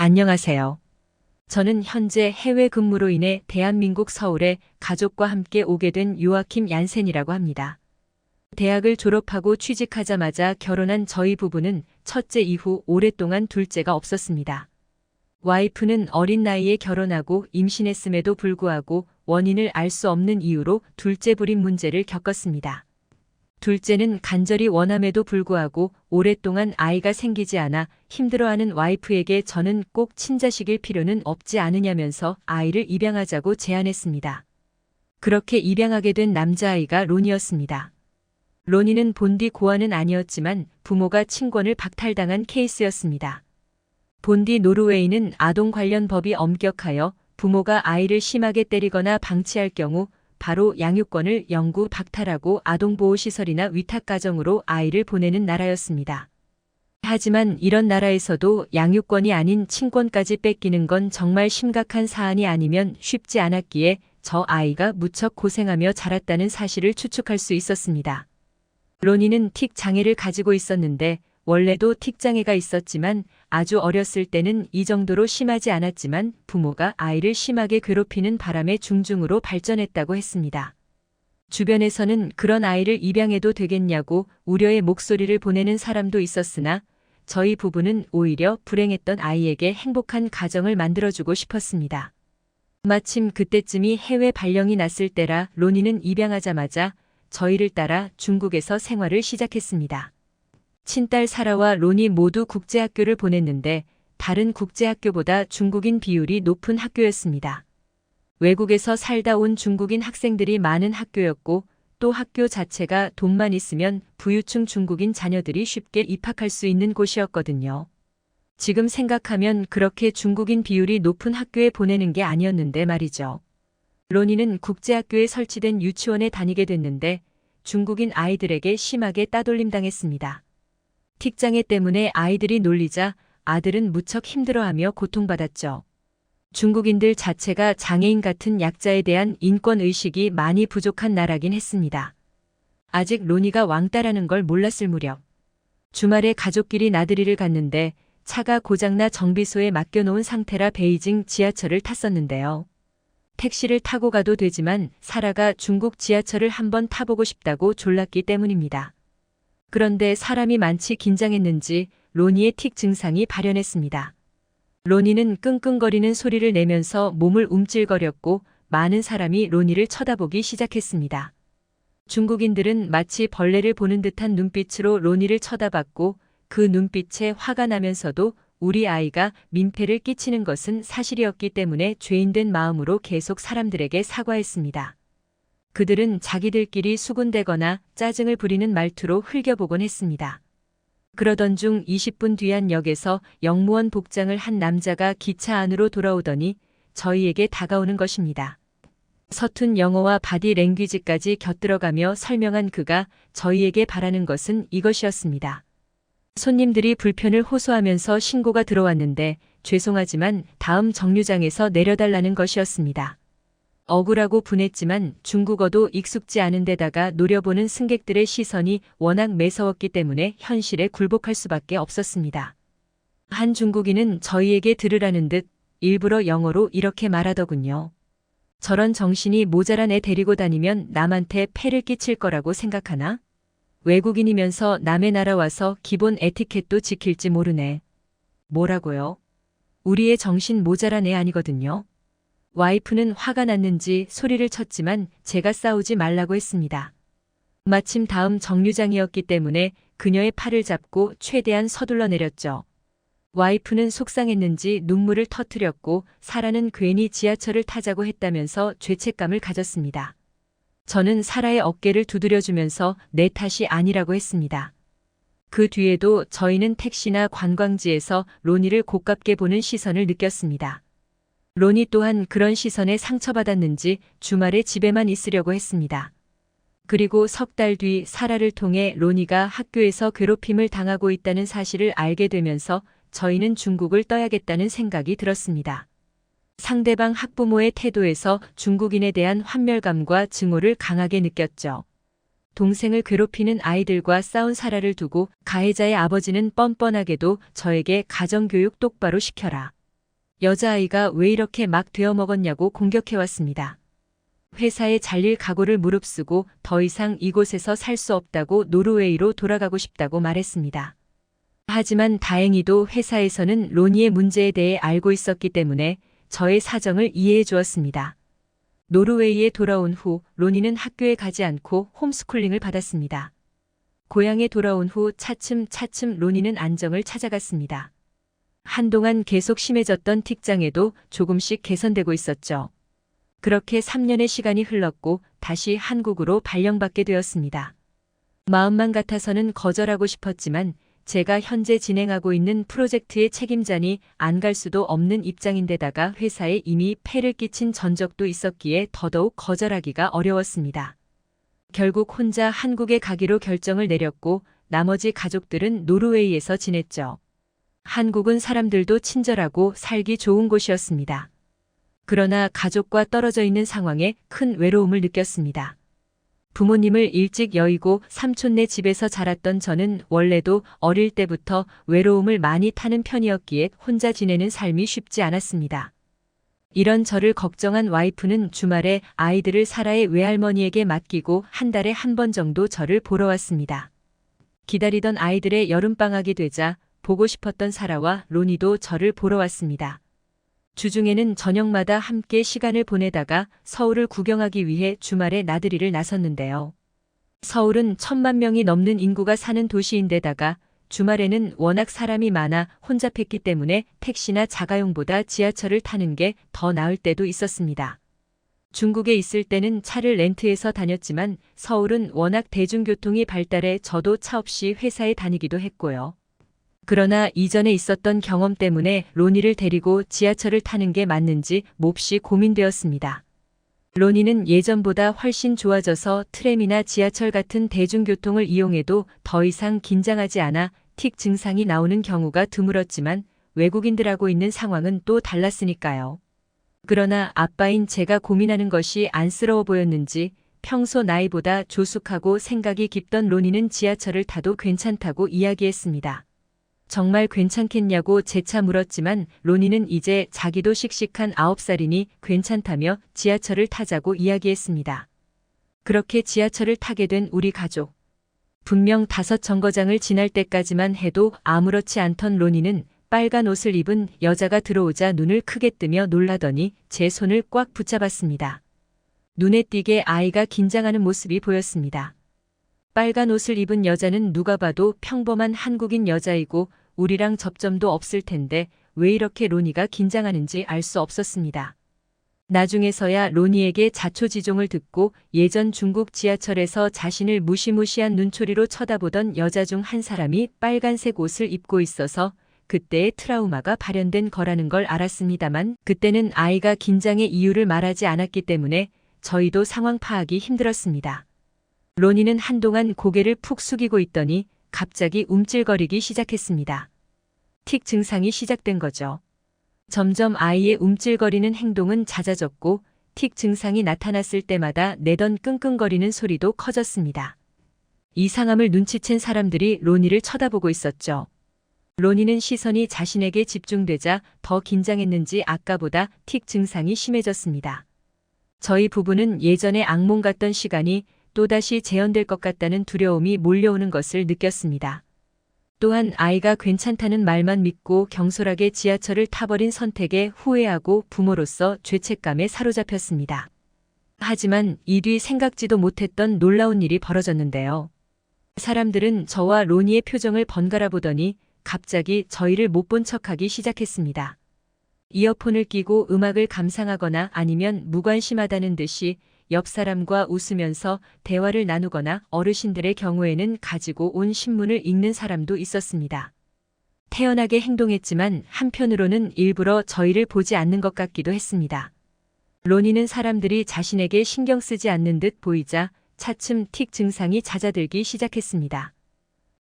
안녕하세요. 저는 현재 해외 근무로 인해 대한민국 서울에 가족과 함께 오게 된 요아킴 얀센이라고 합니다. 대학을 졸업하고 취직하자마자 결혼한 저희 부부는 첫째 이후 오랫동안 둘째가 없었습니다. 와이프는 어린 나이에 결혼하고 임신했음에도 불구하고 원인을 알 수 없는 이유로 둘째 불임 문제를 겪었습니다. 둘째는 간절히 원함에도 불구하고 오랫동안 아이가 생기지 않아 힘들어하는 와이프에게 저는 꼭 친자식일 필요는 없지 않으냐면서 아이를 입양하자고 제안했습니다. 그렇게 입양하게 된 남자아이가 론이었습니다. 론이는 본디 고아는 아니었지만 부모가 친권을 박탈당한 케이스였습니다. 본디 노르웨이는 아동 관련 법이 엄격하여 부모가 아이를 심하게 때리거나 방치할 경우 바로 양육권을 영구 박탈하고 아동보호시설이나 위탁가정으로 아이를 보내는 나라였습니다. 하지만 이런 나라에서도 양육권이 아닌 친권까지 뺏기는 건 정말 심각한 사안이 아니면 쉽지 않았기에 저 아이가 무척 고생하며 자랐다는 사실을 추측할 수 있었습니다. 론이는 틱 장애를 가지고 있었는데 원래도 틱 장애가 있었지만 아주 어렸을 때는 이 정도로 심하지 않았지만 부모가 아이를 심하게 괴롭히는 바람에 중증으로 발전했다고 했습니다. 주변에서는 그런 아이를 입양해도 되겠냐고 우려의 목소리를 보내는 사람도 있었으나 저희 부부는 오히려 불행했던 아이에게 행복한 가정을 만들어주고 싶었습니다. 마침 그때쯤이 해외 발령이 났을 때라 론이는 입양하자마자 저희를 따라 중국에서 생활을 시작했습니다. 친딸 사라와 론이 모두 국제학교를 보냈는데 다른 국제학교보다 중국인 비율이 높은 학교였습니다. 외국에서 살다 온 중국인 학생들이 많은 학교였고 또 학교 자체가 돈만 있으면 부유층 중국인 자녀들이 쉽게 입학할 수 있는 곳이었거든요. 지금 생각하면 그렇게 중국인 비율이 높은 학교에 보내는 게 아니었는데 말이죠. 론이는 국제학교에 설치된 유치원에 다니게 됐는데 중국인 아이들에게 심하게 따돌림당했습니다. 틱장애 때문에 아이들이 놀리자 아들은 무척 힘들어하며 고통받았죠. 중국인들 자체가 장애인 같은 약자에 대한 인권의식이 많이 부족한 나라긴 했습니다. 아직 론이가 왕따라는 걸 몰랐을 무렵 주말에 가족끼리 나들이를 갔는데 차가 고장나 정비소에 맡겨놓은 상태라 베이징 지하철을 탔었는데요. 택시를 타고 가도 되지만 사라가 중국 지하철을 한번 타보고 싶다고 졸랐기 때문입니다. 그런데 사람이 많이 긴장했는지 론이의 틱 증상이 발현했습니다. 론이는 끙끙거리는 소리를 내면서 몸을 움찔거렸고 많은 사람이 론이를 쳐다보기 시작했습니다. 중국인들은 마치 벌레를 보는 듯한 눈빛으로 론이를 쳐다봤고 그 눈빛에 화가 나면서도 우리 아이가 민폐를 끼치는 것은 사실이었기 때문에 죄인된 마음으로 계속 사람들에게 사과했습니다. 그들은 자기들끼리 수군대거나 짜증을 부리는 말투로 흘겨보곤 했습니다. 그러던 중 20분 뒤 한 역에서 영무원 복장을 한 남자가 기차 안으로 돌아오더니 저희에게 다가오는 것입니다. 서툰 영어와 바디 랭귀지까지 곁들어가며 설명한 그가 저희에게 바라는 것은 이것이었습니다. 손님들이 불편을 호소하면서 신고가 들어왔는데 죄송하지만 다음 정류장에서 내려달라는 것이었습니다. 억울하고 분했지만 중국어도 익숙지 않은 데다가 노려보는 승객들의 시선이 워낙 매서웠기 때문에 현실에 굴복할 수밖에 없었습니다. 한 중국인은 저희에게 들으라는 듯 일부러 영어로 이렇게 말하더군요. 저런 정신이 모자란 애 데리고 다니면 남한테 폐를 끼칠 거라고 생각하나? 외국인이면서 남의 나라 와서 기본 에티켓도 지킬지 모르네. 뭐라고요? 우리의 정신 모자란 애 아니거든요. 와이프는 화가 났는지 소리를 쳤지만 제가 싸우지 말라고 했습니다. 마침 다음 정류장이었기 때문에 그녀의 팔을 잡고 최대한 서둘러 내렸죠. 와이프는 속상했는지 눈물을 터뜨렸고 사라는 괜히 지하철을 타자고 했다면서 죄책감을 가졌습니다. 저는 사라의 어깨를 두드려주면서 내 탓이 아니라고 했습니다. 그 뒤에도 저희는 택시나 관광지에서 론이를 고깝게 보는 시선을 느꼈습니다. 론이 또한 그런 시선에 상처받았는지 주말에 집에만 있으려고 했습니다. 그리고 석 달 뒤 사라를 통해 론이가 학교에서 괴롭힘을 당하고 있다는 사실을 알게 되면서 저희는 중국을 떠야겠다는 생각이 들었습니다. 상대방 학부모의 태도에서 중국인에 대한 환멸감과 증오를 강하게 느꼈죠. 동생을 괴롭히는 아이들과 싸운 사라를 두고 가해자의 아버지는 뻔뻔하게도 저에게 가정교육 똑바로 시켜라. 여자아이가 왜 이렇게 막 되어먹었냐고 공격해왔습니다. 회사에 잘릴 각오를 무릅쓰고 더 이상 이곳에서 살 수 없다고 노르웨이로 돌아가고 싶다고 말했습니다. 하지만 다행히도 회사에서는 로니의 문제에 대해 알고 있었기 때문에 저의 사정을 이해해 주었습니다. 노르웨이에 돌아온 후 로니는 학교에 가지 않고 홈스쿨링을 받았습니다. 고향에 돌아온 후 차츰 로니는 안정을 찾아갔습니다. 한동안 계속 심해졌던 틱장애도 조금씩 개선되고 있었죠. 그렇게 3년의 시간이 흘렀고 다시 한국으로 발령받게 되었습니다. 마음만 같아서는 거절하고 싶었지만 제가 현재 진행하고 있는 프로젝트의 책임자니 안 갈 수도 없는 입장인데다가 회사에 이미 폐를 끼친 전적도 있었기에 더더욱 거절하기가 어려웠습니다. 결국 혼자 한국에 가기로 결정을 내렸고 나머지 가족들은 노르웨이에서 지냈죠. 한국은 사람들도 친절하고 살기 좋은 곳이었습니다. 그러나 가족과 떨어져 있는 상황에 큰 외로움을 느꼈습니다. 부모님을 일찍 여의고 삼촌네 집에서 자랐던 저는 원래도 어릴 때부터 외로움을 많이 타는 편이었기에 혼자 지내는 삶이 쉽지 않았습니다. 이런 저를 걱정한 와이프는 주말에 아이들을 사라의 외할머니에게 맡기고 한 달에 한 번 정도 저를 보러 왔습니다. 기다리던 아이들의 여름방학이 되자 보고 싶었던 사라와 로니도 저를 보러 왔습니다. 주중에는 저녁마다 함께 시간을 보내다가 서울을 구경하기 위해 주말에 나들이를 나섰는데요. 서울은 1,000만 명이 넘는 인구가 사는 도시인데다가 주말에는 워낙 사람이 많아 혼잡했기 때문에 택시나 자가용보다 지하철을 타는 게 더 나을 때도 있었습니다. 중국에 있을 때는 차를 렌트해서 다녔지만 서울은 워낙 대중교통이 발달해 저도 차 없이 회사에 다니기도 했고요. 그러나 이전에 있었던 경험 때문에 로니를 데리고 지하철을 타는 게 맞는지 몹시 고민되었습니다. 로니는 예전보다 훨씬 좋아져서 트램이나 지하철 같은 대중교통을 이용해도 더 이상 긴장하지 않아 틱 증상이 나오는 경우가 드물었지만 외국인들하고 있는 상황은 또 달랐으니까요. 그러나 아빠인 제가 고민하는 것이 안쓰러워 보였는지 평소 나이보다 조숙하고 생각이 깊던 로니는 지하철을 타도 괜찮다고 이야기했습니다. 정말 괜찮겠냐고 재차 물었지만 로니는 이제 자기도 씩씩한 9살이니 괜찮다며 지하철을 타자고 이야기했습니다. 그렇게 지하철을 타게 된 우리 가족. 분명 5정거장을 지날 때까지만 해도 아무렇지 않던 로니는 빨간 옷을 입은 여자가 들어오자 눈을 크게 뜨며 놀라더니 제 손을 꽉 붙잡았습니다. 눈에 띄게 아이가 긴장하는 모습이 보였습니다. 빨간 옷을 입은 여자는 누가 봐도 평범한 한국인 여자이고 우리랑 접점도 없을 텐데 왜 이렇게 로니가 긴장하는지 알 수 없었습니다. 나중에서야 로니에게 자초지종을 듣고 예전 중국 지하철에서 자신을 무시무시한 눈초리로 쳐다보던 여자 중 한 사람이 빨간색 옷을 입고 있어서 그때의 트라우마가 발현된 거라는 걸 알았습니다만 그때는 아이가 긴장의 이유를 말하지 않았기 때문에 저희도 상황 파악이 힘들었습니다. 로니는 한동안 고개를 푹 숙이고 있더니 갑자기 움찔거리기 시작했습니다. 틱 증상이 시작된 거죠. 점점 아이의 움찔거리는 행동은 잦아졌고 틱 증상이 나타났을 때마다 내던 끙끙거리는 소리도 커졌습니다. 이상함을 눈치챈 사람들이 로니를 쳐다보고 있었죠. 로니는 시선이 자신에게 집중되자 더 긴장했는지 아까보다 틱 증상이 심해졌습니다. 저희 부부는 예전에 악몽 같던 시간이 또다시 재현될 것 같다는 두려움이 몰려오는 것을 느꼈습니다. 또한 아이가 괜찮다는 말만 믿고 경솔하게 지하철을 타버린 선택에 후회하고 부모로서 죄책감에 사로잡혔습니다. 하지만 이 뒤 생각지도 못했던 놀라운 일이 벌어졌는데요. 사람들은 저와 로니의 표정을 번갈아 보더니 갑자기 저희를 못 본 척하기 시작했습니다. 이어폰을 끼고 음악을 감상하거나 아니면 무관심하다는 듯이 옆 사람과 웃으면서 대화를 나누거나 어르신들의 경우에는 가지고 온 신문을 읽는 사람도 있었습니다. 태연하게 행동했지만 한편으로는 일부러 저희를 보지 않는 것 같기도 했습니다. 로니는 사람들이 자신에게 신경 쓰지 않는 듯 보이자 차츰 틱 증상이 잦아들기 시작했습니다.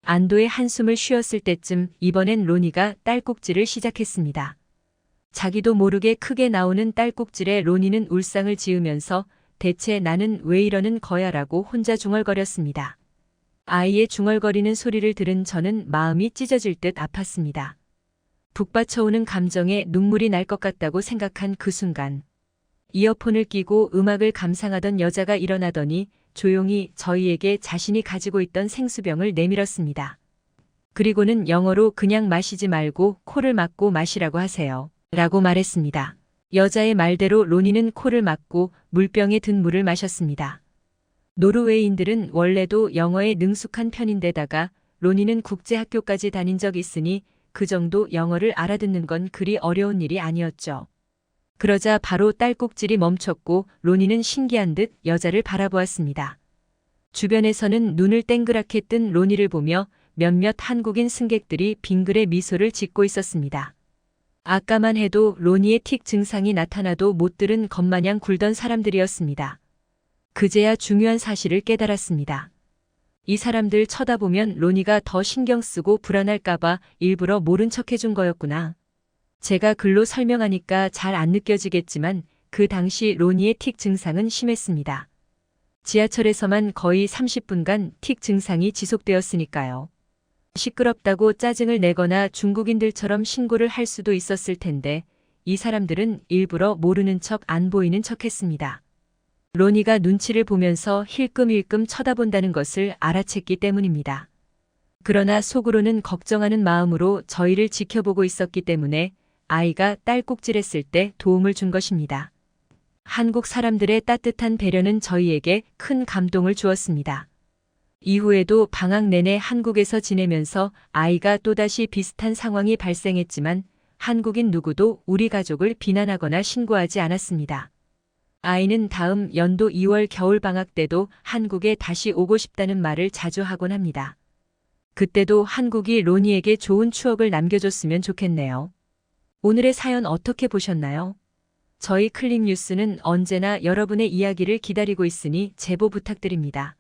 안도의 한숨을 쉬었을 때쯤 이번엔 로니가 딸꾹질을 시작했습니다. 자기도 모르게 크게 나오는 딸꾹질에 로니는 울상을 지으면서 대체 나는 왜 이러는 거야라고 혼자 중얼거렸습니다. 아이의 중얼거리는 소리를 들은 저는 마음이 찢어질 듯 아팠습니다. 북받쳐오는 감정에 눈물이 날 것 같다고 생각한 그 순간 이어폰을 끼고 음악을 감상하던 여자가 일어나더니 조용히 저희에게 자신이 가지고 있던 생수병을 내밀었습니다. 그리고는 영어로 그냥 마시지 말고 코를 막고 마시라고 하세요. 라고 말했습니다. 여자의 말대로 로니는 코를 막고 물병에 든 물을 마셨습니다. 노르웨이인들은 원래도 영어에 능숙한 편인데다가 로니는 국제학교까지 다닌 적이 있으니 그 정도 영어를 알아듣는 건 그리 어려운 일이 아니었죠. 그러자 바로 딸꾹질이 멈췄고 로니는 신기한 듯 여자를 바라보았습니다. 주변에서는 눈을 땡그랗게 뜬 로니를 보며 몇몇 한국인 승객들이 빙그레 미소를 짓고 있었습니다. 아까만 해도 로니의 틱 증상이 나타나도 못 들은 것마냥 굴던 사람들이었습니다. 그제야 중요한 사실을 깨달았습니다. 이 사람들 쳐다보면 로니가 더 신경 쓰고 불안할까봐 일부러 모른 척 해준 거였구나. 제가 글로 설명하니까 잘 안 느껴지겠지만 그 당시 로니의 틱 증상은 심했습니다. 지하철에서만 거의 30분간 틱 증상이 지속되었으니까요. 시끄럽다고 짜증을 내거나 중국인들처럼 신고를 할 수도 있었을 텐데 이 사람들은 일부러 모르는 척 안 보이는 척 했습니다. 로니가 눈치를 보면서 힐끔힐끔 쳐다본다는 것을 알아챘기 때문입니다. 그러나 속으로는 걱정하는 마음으로 저희를 지켜보고 있었기 때문에 아이가 딸꾹질했을 때 도움을 준 것입니다. 한국 사람들의 따뜻한 배려는 저희에게 큰 감동을 주었습니다. 이후에도 방학 내내 한국에서 지내면서 아이가 또다시 비슷한 상황이 발생했지만 한국인 누구도 우리 가족을 비난하거나 신고하지 않았습니다. 아이는 다음 연도 2월 겨울방학 때도 한국에 다시 오고 싶다는 말을 자주 하곤 합니다. 그때도 한국이 로니에게 좋은 추억을 남겨줬으면 좋겠네요. 오늘의 사연 어떻게 보셨나요? 저희 클릭뉴스는 언제나 여러분의 이야기를 기다리고 있으니 제보 부탁드립니다.